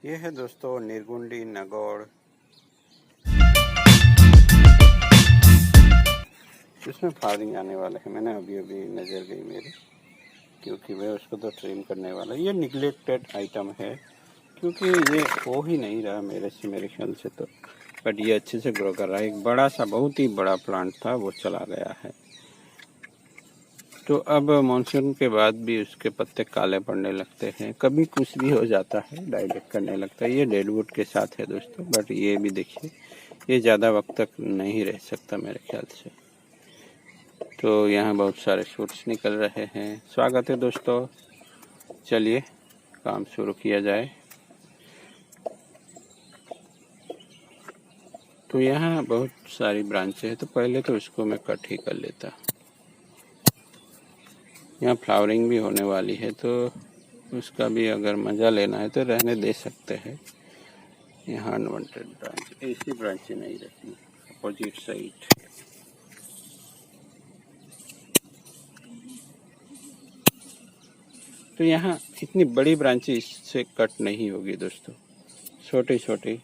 ये है दोस्तों निर्गुंडी नगौड़। इसमें फ्लावरिंग आने वाला है। मैंने अभी अभी नज़र गई मेरी, क्योंकि मैं उसको तो ट्रिम करने वाला। ये निगलेक्टेड आइटम है, क्योंकि ये हो ही नहीं रहा मेरे ख्याल से तो। बट ये अच्छे से ग्रो कर रहा है। एक बड़ा सा बहुत ही बड़ा प्लांट था, वो चला गया है। तो अब मानसून के बाद भी उसके पत्ते काले पड़ने लगते हैं, कभी कुछ भी हो जाता है, डाइलेक्ट करने लगता है। ये डेडवुड के साथ है दोस्तों, बट ये भी देखिए, ये ज़्यादा वक्त तक नहीं रह सकता मेरे ख्याल से। तो यहाँ बहुत सारे शूट्स निकल रहे हैं। स्वागत है दोस्तों, चलिए काम शुरू किया जाए। तो यहाँ बहुत सारी ब्रांचें हैं, तो पहले तो इसको मैं कट ही कर लेता। यहाँ फ्लावरिंग भी होने वाली है, तो उसका भी अगर मज़ा लेना है तो रहने दे सकते हैं। यहाँ अनवांटेड ब्रांच, ऐसी ब्रांचें नहीं रहती अपोजिट साइड। तो यहाँ इतनी बड़ी ब्रांचें इससे कट नहीं होगी दोस्तों, छोटी छोटी,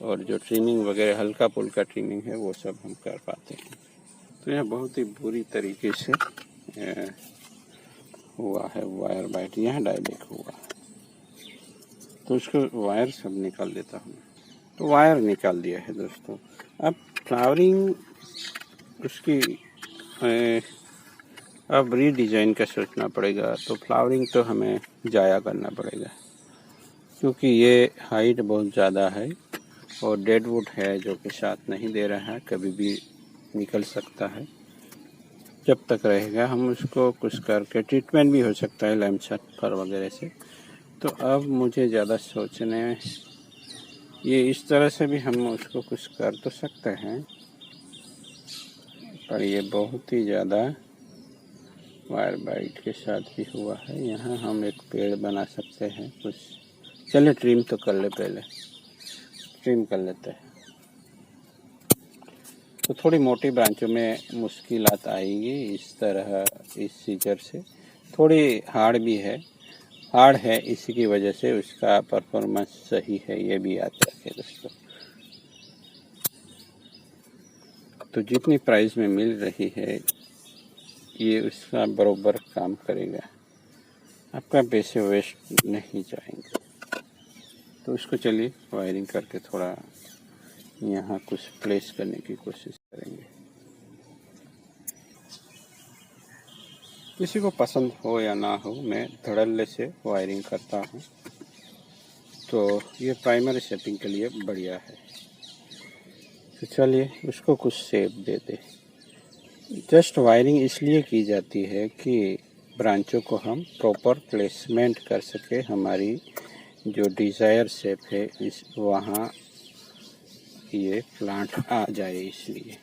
और जो ट्रिमिंग वगैरह हल्का पुल्का ट्रिमिंग है वो सब हम कर पाते हैं। तो यह बहुत ही बुरी तरीके से हुआ है वायर बाइट, यहाँ डायलेक्ट हुआ। तो उसको वायर सब निकाल देता हूँ। तो वायर निकाल दिया है दोस्तों। अब फ्लावरिंग उसकी अब रीडिज़ाइन का सोचना पड़ेगा। तो फ्लावरिंग तो हमें जाया करना पड़ेगा, क्योंकि ये हाइट बहुत ज़्यादा है और डेडवुड है जो कि साथ नहीं दे रहा है, कभी भी निकल सकता है। जब तक रहेगा हम उसको कुछ करके ट्रीटमेंट भी हो सकता है लैम्पशट फर वगैरह से। तो अब मुझे ज़्यादा सोचने, ये इस तरह से भी हम उसको कुछ कर तो सकते हैं, पर ये बहुत ही ज़्यादा वायर बाइट के साथ भी हुआ है। यहाँ हम एक पेड़ बना सकते हैं कुछ। चलिए ट्रिम तो कर ले, पहले ट्रिम कर लेते हैं। तो थोड़ी मोटी ब्रांचों में मुश्किलात आएगी इस तरह, इस सीजर से। थोड़ी हार्ड भी है, हार्ड है, इसी की वजह से उसका परफॉर्मेंस सही है, ये भी याद रखें दोस्तों। तो जितनी प्राइस में मिल रही है ये उसका बरोबर काम करेगा, आपका पैसे वेस्ट नहीं जाएंगे। तो उसको चलिए वायरिंग करके थोड़ा यहाँ कुछ प्लेस करने की कोशिश करेंगे। किसी को पसंद हो या ना हो, मैं धड़ल्ले से वायरिंग करता हूँ। तो ये प्राइमरी सेटिंग के लिए बढ़िया है। तो चलिए उसको कुछ शेप दे दे। जस्ट वायरिंग इसलिए की जाती है कि ब्रांचों को हम प्रॉपर प्लेसमेंट कर सके, हमारी जो डिज़ायर शेप है इस वहाँ ये प्लांट आ जाए। इसलिए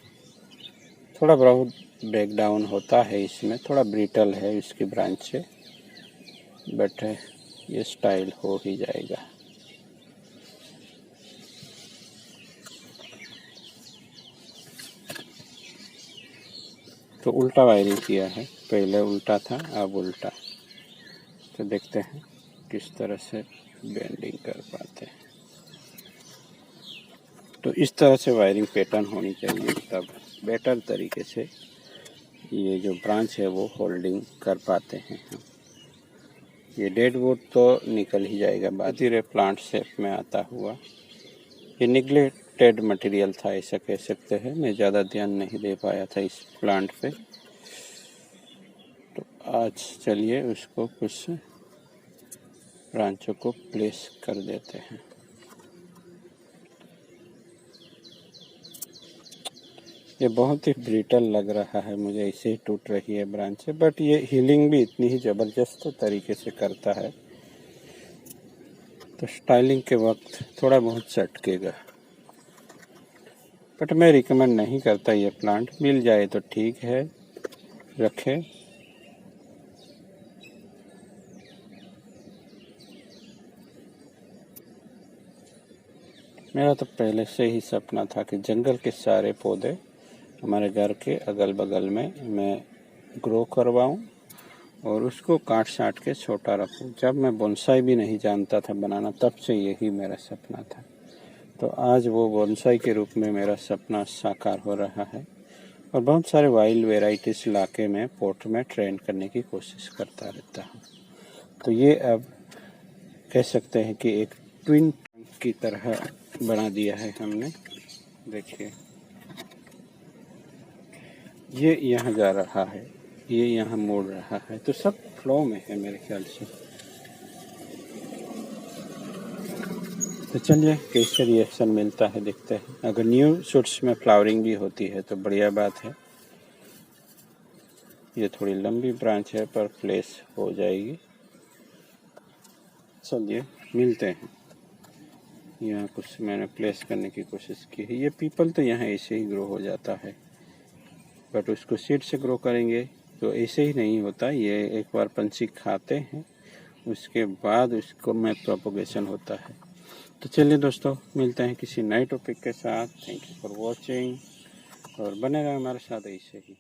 थोड़ा बहुत ब्रेक डाउन होता है इसमें, थोड़ा ब्रिटल है इसकी ब्रांच से, बट ये स्टाइल हो ही जाएगा। तो उल्टा वायरिंग किया है, पहले उल्टा था अब उल्टा। तो देखते हैं किस तरह से बेंडिंग कर पाते हैं। तो इस तरह से वायरिंग पैटर्न होनी चाहिए, तब बेटर तरीके से ये जो ब्रांच है वो होल्डिंग कर पाते हैं हम। ये डेडवुड तो निकल ही जाएगा बाद धीरे प्लांट शेप में आता हुआ। ये निगलेक्टेड मटेरियल था ऐसा कह सकते हैं, मैं ज़्यादा ध्यान नहीं दे पाया था इस प्लांट पे। तो आज चलिए उसको कुछ ब्रांचों को प्लेस कर देते हैं। ये बहुत ही ब्रिटल लग रहा है मुझे, ऐसे ही टूट रही है ब्रांच से, बट ये हीलिंग भी इतनी ही ज़बरदस्त तरीके से करता है। तो स्टाइलिंग के वक्त थोड़ा बहुत चटकेगा, बट मैं रिकमेंड नहीं करता। ये प्लांट मिल जाए तो ठीक है, रखें। मेरा तो पहले से ही सपना था कि जंगल के सारे पौधे हमारे घर के अगल बगल में मैं ग्रो करवाऊं, और उसको काट साट के छोटा रखूं। जब मैं बोनसाई भी नहीं जानता था बनाना, तब से यही मेरा सपना था। तो आज वो बोनसाई के रूप में मेरा सपना साकार हो रहा है और बहुत सारे वाइल्ड वेराइटीज लाके में पोट में ट्रेन करने की कोशिश करता रहता हूँ। तो ये अब कह सकते हैं कि एक ट्विन की तरह बना दिया है हमने। देखिए ये यहाँ जा रहा है, ये यहाँ मोड़ रहा है, तो सब फ्लो में है मेरे ख्याल से। तो चलिए कैसे रिएक्शन मिलता है देखते हैं। अगर न्यू शूट्स में फ्लावरिंग भी होती है तो बढ़िया बात है। ये थोड़ी लंबी ब्रांच है पर प्लेस हो जाएगी। चलिए मिलते हैं। यहाँ कुछ मैंने प्लेस करने की कोशिश की है। ये पीपल तो यहाँ ऐसे ही ग्रो हो जाता है, बट उसको सीड से ग्रो करेंगे तो ऐसे ही नहीं होता। ये एक बार पंछी खाते हैं, उसके बाद उसको में प्रोपोगेशन होता है। तो चलिए दोस्तों, मिलते हैं किसी नए टॉपिक के साथ। थैंक यू फॉर वॉचिंग और बने रहे हमारे साथ ऐसे ही।